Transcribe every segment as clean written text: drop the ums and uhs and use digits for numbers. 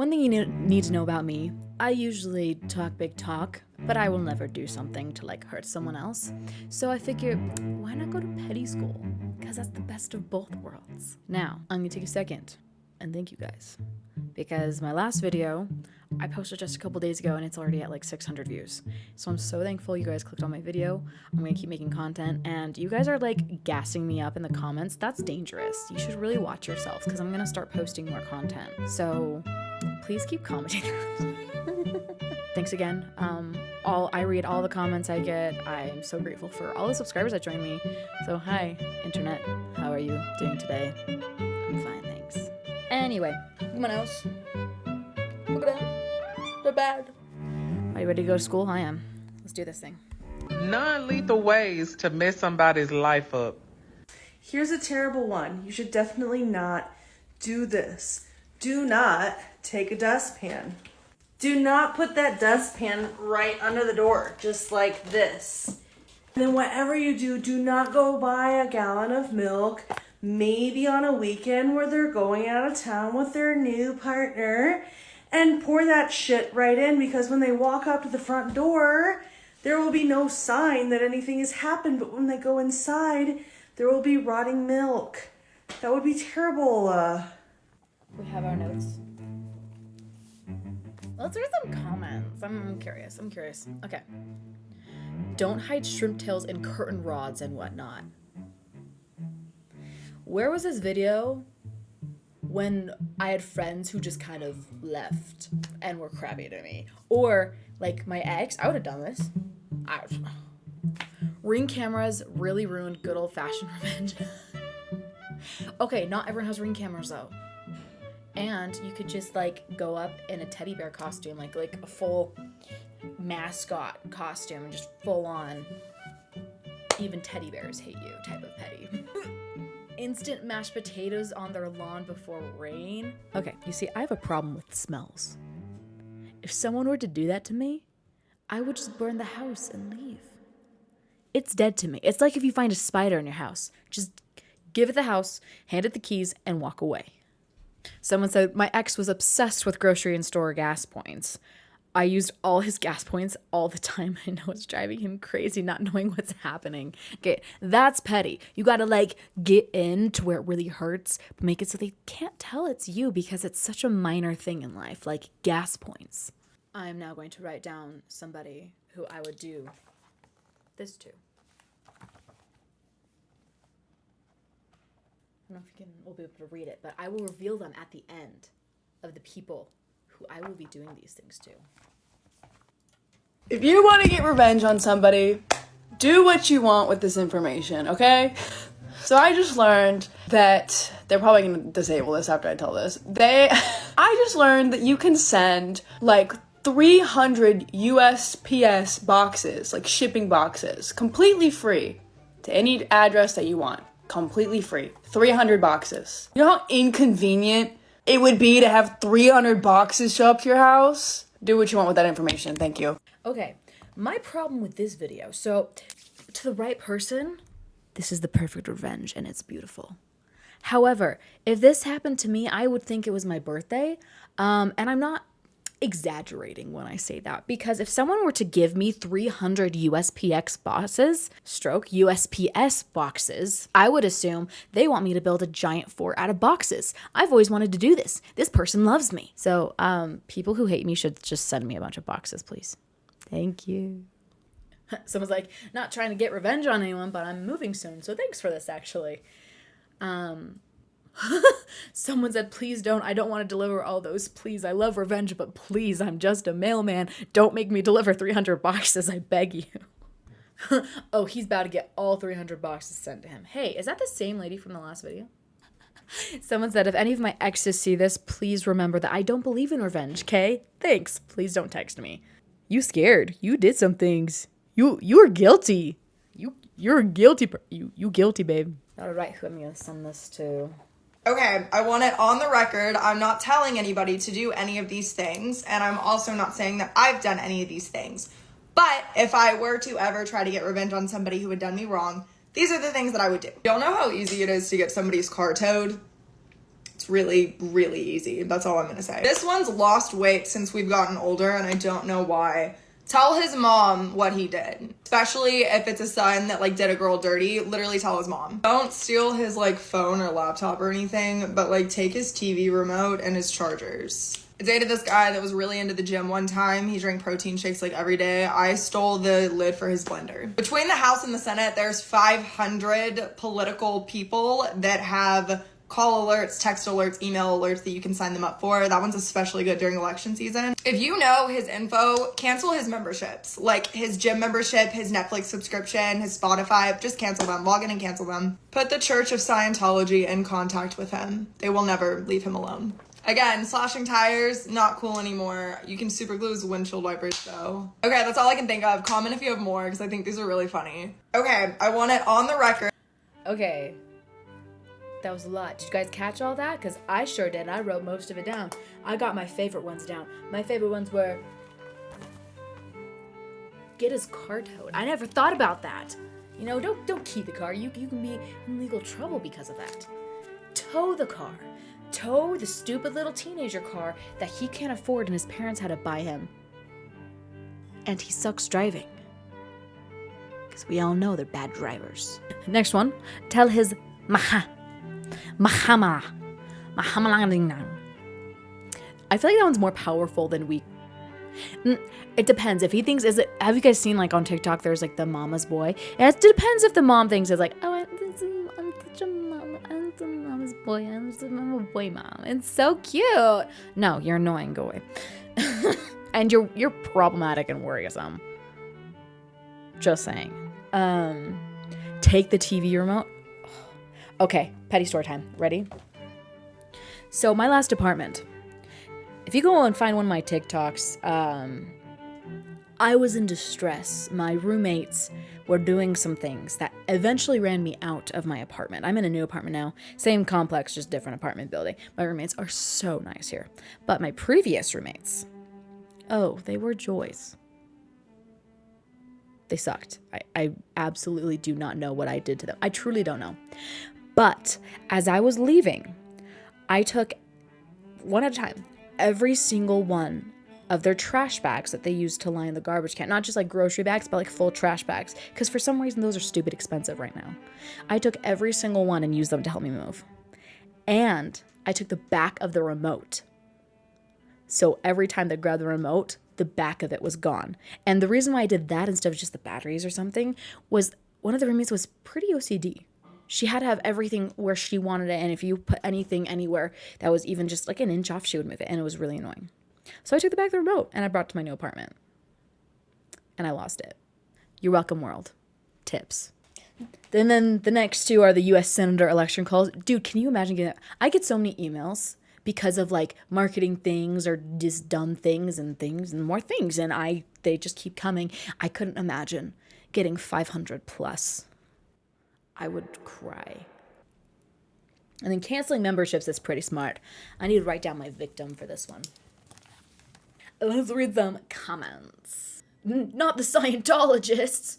One thing you need to know about me, I usually talk big talk, but I will never do something to like hurt someone else. So I figure, why not go to petty school? Because that's the best of both worlds. Now, I'm gonna take a second and thank you guys. Because my last video, I posted just a couple days ago and it's already at like 600 views. So I'm so thankful you guys clicked on my video. I'm gonna keep making content and you guys are like gassing me up in the comments. That's dangerous. You should really watch yourself because I'm gonna start posting more content. So please keep commenting. Thanks again. I read all the comments I get. I'm so grateful for all the subscribers that joined me. So hi, internet. How are you doing today? I'm fine, thanks. Anyway, come on, else. Look at them. They're bad. Are you ready to go to school? I am. Let's do this thing. Non-lethal ways to mess somebody's life up. Here's a terrible one. You should definitely not do this. Do not take a dustpan. Do not put that dustpan right under the door, just like this. And then whatever you do, do not go buy a gallon of milk, maybe on a weekend where they're going out of town with their new partner, and pour that shit right in, because when they walk up to the front door, there will be no sign that anything has happened, but when they go inside, there will be rotting milk. That would be terrible. We have our notes. Let's read some comments. I'm curious. Okay. Don't hide shrimp tails in curtain rods and whatnot. Where was this video when I had friends who just kind of left and were crabby to me? Or, like, my ex, I would have done this. Ring cameras really ruined good old-fashioned revenge. Okay, not everyone has ring cameras, though. And you could just, like, go up in a teddy bear costume, like a full mascot costume, and just full on, even teddy bears hate you type of petty. Instant mashed potatoes on their lawn before rain. Okay, you see, I have a problem with smells. If someone were to do that to me, I would just burn the house and leave. It's dead to me. It's like if you find a spider in your house. Just give it the house, hand it the keys, and walk away. Someone said, my ex was obsessed with grocery and store gas points. I used all his gas points all the time. I know it's driving him crazy not knowing what's happening. Okay, that's petty. You gotta like get in to where it really hurts, but make it so they can't tell it's you because it's such a minor thing in life, like gas points. I am now going to write down somebody who I would do this to. I don't know if we'll be able to read it, but I will reveal them at the end of the people who I will be doing these things to. If you want to get revenge on somebody, do what you want with this information, okay? So I just learned that they're probably going to disable this after I tell this. I just learned that you can send like 300 USPS boxes, like shipping boxes, completely free to any address that you want. Completely free. 300 boxes. You know how inconvenient it would be to have 300 boxes show up to your house? Do what you want with that information. Thank you. Okay, my problem with this video. So, to the right person, this is the perfect revenge and it's beautiful. However, if this happened to me, I would think it was my birthday. And I'm not exaggerating when I say that, because if someone were to give me 300 USPS boxes, I would assume they want me to build a giant fort out of boxes. I've always wanted to do this. This person loves me. So, people who hate me should just send me a bunch of boxes, please. Thank you. Someone's like, not trying to get revenge on anyone, but I'm moving soon, so thanks for this, actually. Someone said, please don't. I don't want to deliver all those. Please, I love revenge, but please, I'm just a mailman. Don't make me deliver 300 boxes. I beg you. Oh, he's about to get all 300 boxes sent to him. Hey, is that the same lady from the last video? Someone said, if any of my exes see this, please remember that I don't believe in revenge, okay? Thanks. Please don't text me. You scared. You did some things. You're guilty. You're guilty. You guilty, babe. Gotta write who I'm gonna send this to. Okay, I want it on the record. I'm not telling anybody to do any of these things, and I'm also not saying that I've done any of these things. But if I were to ever try to get revenge on somebody who had done me wrong, these are the things that I would do. Y'all know how easy it is to get somebody's car towed? It's really, really easy. That's all I'm gonna say. This one's lost weight since we've gotten older, and I don't know why. Tell his mom what he did. Especially if it's a son that like did a girl dirty, literally tell his mom. Don't steal his like phone or laptop or anything, but like take his TV remote and his chargers. I dated this guy that was really into the gym one time. He drank protein shakes like every day. I stole the lid for his blender. Between the House and the Senate, there's 500 political people that have call alerts, text alerts, email alerts that you can sign them up for. That one's especially good during election season. If you know his info, cancel his memberships. Like his gym membership, his Netflix subscription, his Spotify, just cancel them. Log in and cancel them. Put the Church of Scientology in contact with him. They will never leave him alone. Again, slashing tires, not cool anymore. You can super glue his windshield wipers though. Okay, that's all I can think of. Comment if you have more because I think these are really funny. Okay, I want it on the record. Okay. That was a lot. Did you guys catch all that? Because I sure did. I wrote most of it down. I got my favorite ones down. My favorite ones were get his car towed. I never thought about that. You know, don't key the car. You can be in legal trouble because of that. Tow the car. Tow the stupid little teenager car that he can't afford and his parents had to buy him. And he sucks driving. Because we all know they're bad drivers. Next one. Tell his Mahama. I feel like that one's more powerful than we. It depends. If he thinks, have you guys seen like on TikTok, there's like the mama's boy? It depends if the mom thinks it's like, oh, I'm such a mama. I'm the mama's boy. I'm the mama boy mom. It's so cute. No, you're annoying. Go away. And you're problematic and worrisome. Just saying. Take the TV remote. Okay, petty story time. Ready? So my last apartment. If you go and find one of my TikToks, I was in distress. My roommates were doing some things that eventually ran me out of my apartment. I'm in a new apartment now. Same complex, just different apartment building. My roommates are so nice here. But my previous roommates, oh, they were joys. They sucked. I absolutely do not know what I did to them. I truly don't know. But as I was leaving, I took one at a time every single one of their trash bags that they used to line the garbage can. Not just like grocery bags, but like full trash bags. Because for some reason, those are stupid expensive right now. I took every single one and used them to help me move. And I took the back of the remote. So every time they grabbed the remote, the back of it was gone. And the reason why I did that instead of just the batteries or something was one of the roommates was pretty OCD. She had to have everything where she wanted it, and if you put anything anywhere that was even just like an inch off, she would move it, and it was really annoying. So I took the back of the remote, and I brought it to my new apartment. And I lost it. You're welcome, world. Tips. Then the next two are the U.S. Senator election calls. Dude, can you imagine getting that? I get so many emails because of like marketing things or just dumb things and more things, and they just keep coming. I couldn't imagine getting 500 plus. I would cry. And then canceling memberships is pretty smart. I need to write down my victim for this one. Let's read some comments. Not the Scientologists.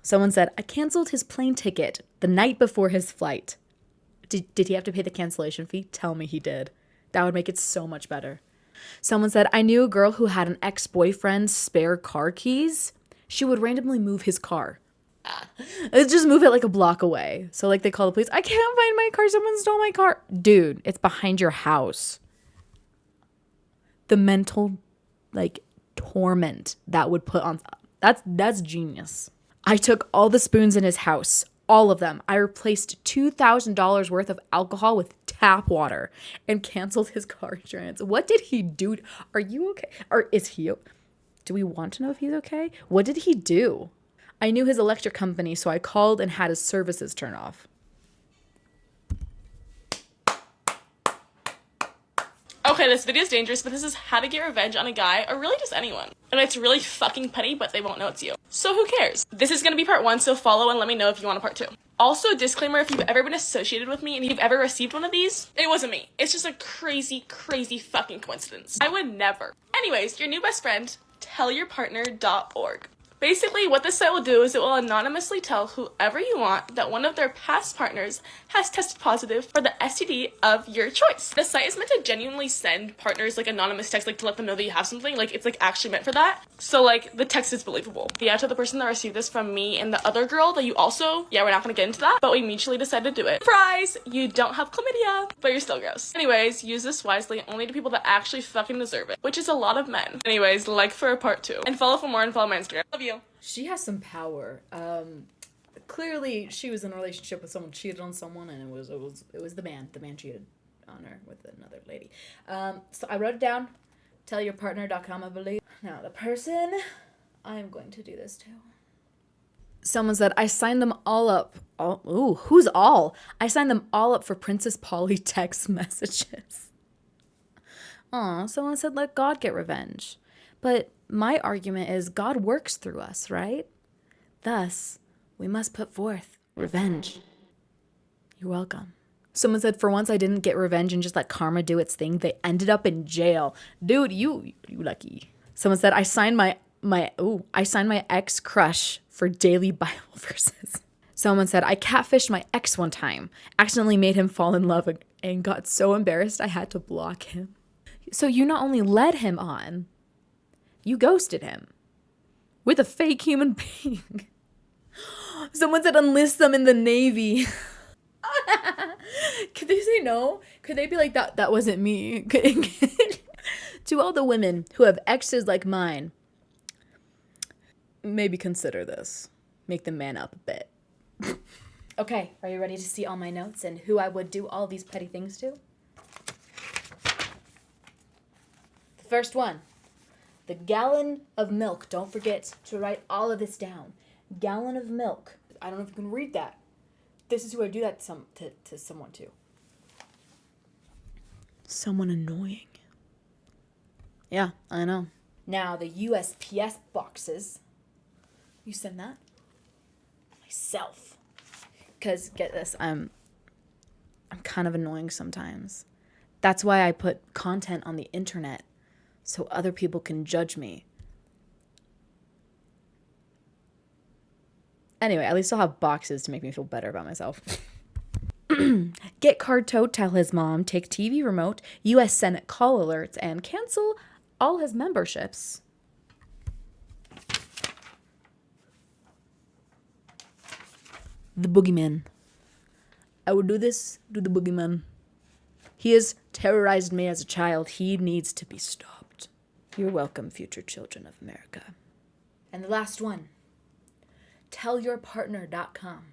Someone said, I canceled his plane ticket the night before his flight. Did he have to pay the cancellation fee? Tell me he did. That would make it so much better. Someone said, I knew a girl who had an ex-boyfriend's spare car keys. She would randomly move his car. Just move it like a block away. So like they call the police. I can't find my car. Someone stole my car. Dude, it's behind your house. The mental like torment that would put on that's genius. I took all the spoons in his house. All of them. I replaced $2,000 worth of alcohol with tap water and canceled his car insurance. What did he do? Are you okay? Or is he? Do we want to know if he's okay? What did he do? I knew his electric company, so I called and had his services turn off. Okay, this video is dangerous, but this is how to get revenge on a guy, or really just anyone. And it's really fucking petty, but they won't know it's you. So who cares? This is gonna be part 1, so follow and let me know if you want a part 2. Also, disclaimer, if you've ever been associated with me and you've ever received one of these, it wasn't me. It's just a crazy, crazy fucking coincidence. I would never. Anyways, your new best friend, tellyourpartner.org. Basically, what this site will do is it will anonymously tell whoever you want that one of their past partners has tested positive for the STD of your choice. The site is meant to genuinely send partners like anonymous text, like to let them know that you have something. Like it's like actually meant for that. So like the text is believable. Yeah, to the person that received this from me and the other girl that you also, yeah, we're not gonna get into that, but we mutually decided to do it. Surprise! You don't have chlamydia, but you're still gross. Anyways, use this wisely only to people that actually fucking deserve it, which is a lot of men. Anyways, like for a part 2. And follow for more and follow my Instagram. Love you. She has some power. Clearly she was in a relationship with someone, cheated on someone, and it was the man. The man cheated on her with another lady. So I wrote it down. Tellyourpartner.com, I believe. Now the person I'm going to do this to. Someone said, I signed them all up. Who's all? I signed them all up for Princess Polly text messages. Aw, someone said, let God get revenge. But my argument is God works through us, right? Thus, we must put forth revenge. You're welcome. Someone said, for once I didn't get revenge and just let karma do its thing. They ended up in jail. Dude, you lucky. Someone said, I signed my ex crush for daily Bible verses. Someone said, I catfished my ex one time, accidentally made him fall in love and got so embarrassed I had to block him. So you not only led him on, you ghosted him with a fake human being. Someone said enlist them in the Navy. Could they say no? Could they be like, that wasn't me? To all the women who have exes like mine, maybe consider this. Make them man up a bit. Okay, are you ready to see all my notes and who I would do all these petty things to? The first one. The gallon of milk. Don't forget to write all of this down. Gallon of milk. I don't know if you can read that. This is who I do that to someone to. Someone annoying. Yeah, I know. Now the USPS boxes. You send that? Myself. Because get this, I'm kind of annoying sometimes. That's why I put content on the internet. So other people can judge me. Anyway, at least I'll have boxes to make me feel better about myself. Get card tote, tell his mom, take TV remote, U.S. Senate call alerts, and cancel all his memberships. The boogeyman. I would do this to the boogeyman. He has terrorized me as a child. He needs to be stopped. You're welcome, future children of America. And the last one. Tellyourpartner.com.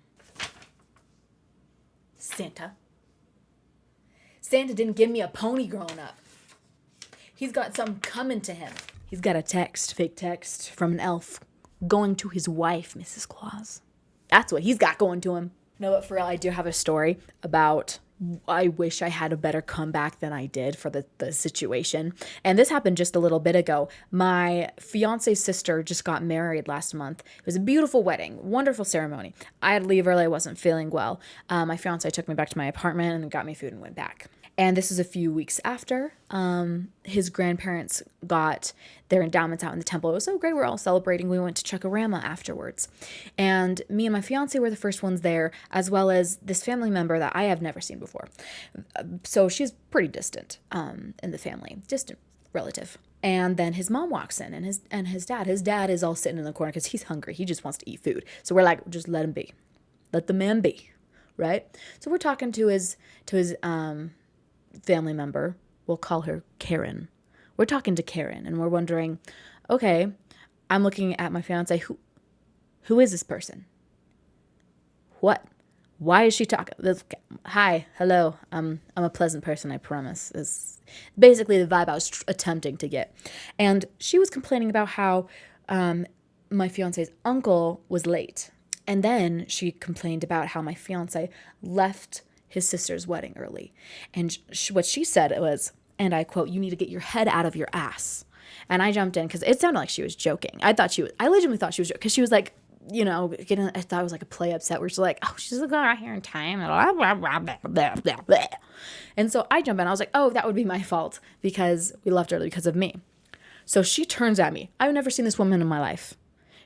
Santa. Santa didn't give me a pony growing up. He's got something coming to him. He's got a fake text from an elf going to his wife, Mrs. Claus. That's what he's got going to him. No, but for real, I do have a story about I wish I had a better comeback than I did for the situation. And this happened just a little bit ago. My fiance's sister just got married last month. It was a beautiful wedding, wonderful ceremony. I had to leave early. I wasn't feeling well. My fiance took me back to my apartment and got me food and went back. And this is a few weeks after his grandparents got their endowments out in the temple. It was so great. We were all celebrating. We went to Chuckarama afterwards. And me and my fiance were the first ones there, as well as this family member that I have never seen before. So she's pretty distant in the family, distant relative. And then his mom walks in and his dad. His dad is all sitting in the corner because he's hungry. He just wants to eat food. So we're like, just let him be. Let the man be. Right? So we're talking to his family member. We'll call her Karen. We're talking to Karen and we're wondering, okay, I'm looking at my fiance. Who is this person? What? Why is she talking? Hi, hello. I'm a pleasant person, I promise. Is basically the vibe I was attempting to get. And she was complaining about how my fiance's uncle was late. And then she complained about how my fiance left his sister's wedding early. And what she said was, and I quote, "You need to get your head out of your ass." And I jumped in because it sounded like she was joking. I legitimately thought she was joking because she was like, I thought it was like a play upset where she's like, oh, she's going out here in time. And so I jump in. I was like, oh, that would be my fault because we left early because of me. So she turns at me. I've never seen this woman in my life.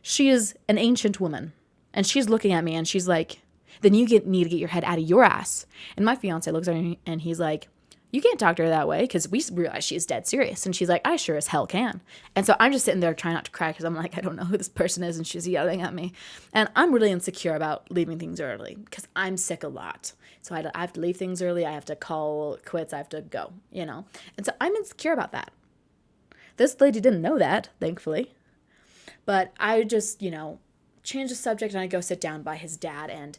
She is an ancient woman. And she's looking at me and she's like, then you need to get your head out of your ass. And my fiance looks at me and he's like, you can't talk to her that way, because we realize she's dead serious. And she's like, I sure as hell can. And so I'm just sitting there trying not to cry because I'm like, I don't know who this person is. And she's yelling at me. And I'm really insecure about leaving things early because I'm sick a lot. So I have to leave things early. I have to call quits. I have to go, you know. And so I'm insecure about that. This lady didn't know that, thankfully. But I just, you know, change the subject and I go sit down by his dad, and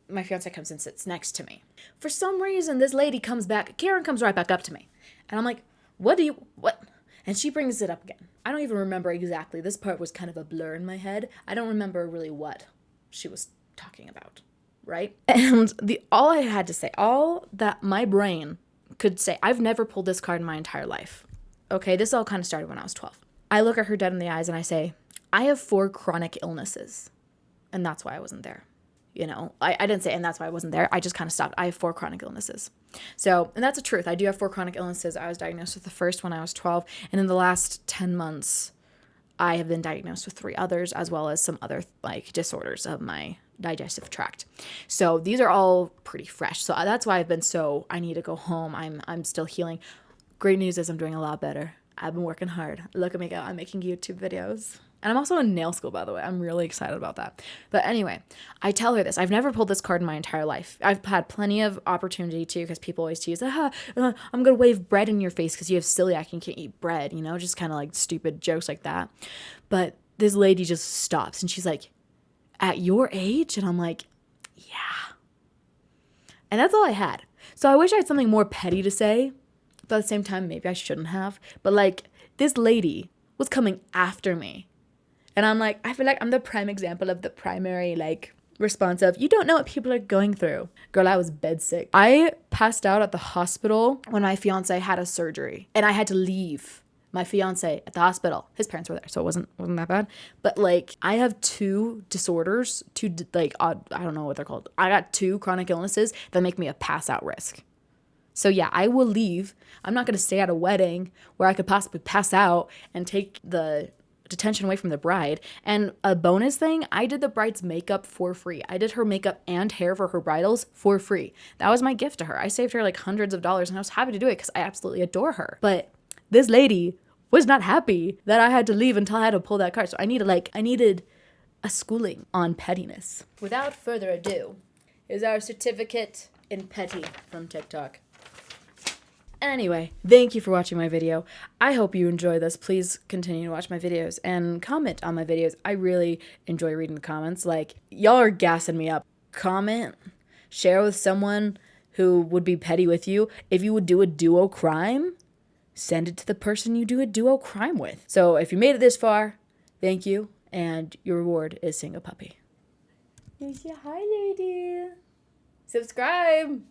my fiance comes and sits next to me. For some reason, this lady comes back. Karen comes right back up to me. And I'm like, what? And she brings it up again. I don't even remember exactly. This part was kind of a blur in my head. I don't remember really what she was talking about, right? And all I had to say, all that my brain could say, I've never pulled this card in my entire life. Okay, this all kind of started when I was 12. I look at her dead in the eyes and I say, I have 4 chronic illnesses. And that's why I wasn't there. You know, I didn't say, and that's why I wasn't there. I just kind of stopped. I have 4 chronic illnesses. So, and that's the truth. I do have 4 chronic illnesses. I was diagnosed with the first when I was 12. And in the last 10 months, I have been diagnosed with 3 others, as well as some other like disorders of my digestive tract. So these are all pretty fresh. So that's why I've been I need to go home. I'm still healing. Great news is I'm doing a lot better. I've been working hard. Look at me go. I'm making YouTube videos. And I'm also in nail school, by the way. I'm really excited about that. But anyway, I tell her this. I've never pulled this card in my entire life. I've had plenty of opportunity to, because people always tease, I'm going to wave bread in your face because you have celiac and can't eat bread, you know, just kind of like stupid jokes like that. But this lady just stops and she's like, at your age? And I'm like, yeah. And that's all I had. So I wish I had something more petty to say. But at the same time, maybe I shouldn't have. But like, this lady was coming after me. And I'm like, I feel like I'm the prime example of the primary, like, response of, you don't know what people are going through. Girl, I was bedsick. I passed out at the hospital when my fiance had a surgery. And I had to leave my fiance at the hospital. His parents were there, so it wasn't that bad. But, like, I have 2 disorders, I don't know what they're called. I got 2 chronic illnesses that make me a pass-out risk. So, yeah, I will leave. I'm not going to stay at a wedding where I could possibly pass out and take the detention away from the bride. And a bonus thing, I did the bride's makeup for free. I did her makeup and hair for her bridals for free. That was my gift to her. I saved her like hundreds of dollars and I was happy to do it because I absolutely adore her. But this lady was not happy that I had to leave until I had to pull that card. So I needed a schooling on pettiness. Without further ado, is our certificate in petty from TikTok. Anyway, thank you for watching my video. I hope you enjoy this. Please continue to watch my videos and comment on my videos. I really enjoy reading the comments. Like, y'all are gassing me up. Comment, share with someone who would be petty with you. If you would do a duo crime, send it to the person you do a duo crime with. So if you made it this far, thank you. And your reward is seeing a puppy. You say hi, lady. Subscribe.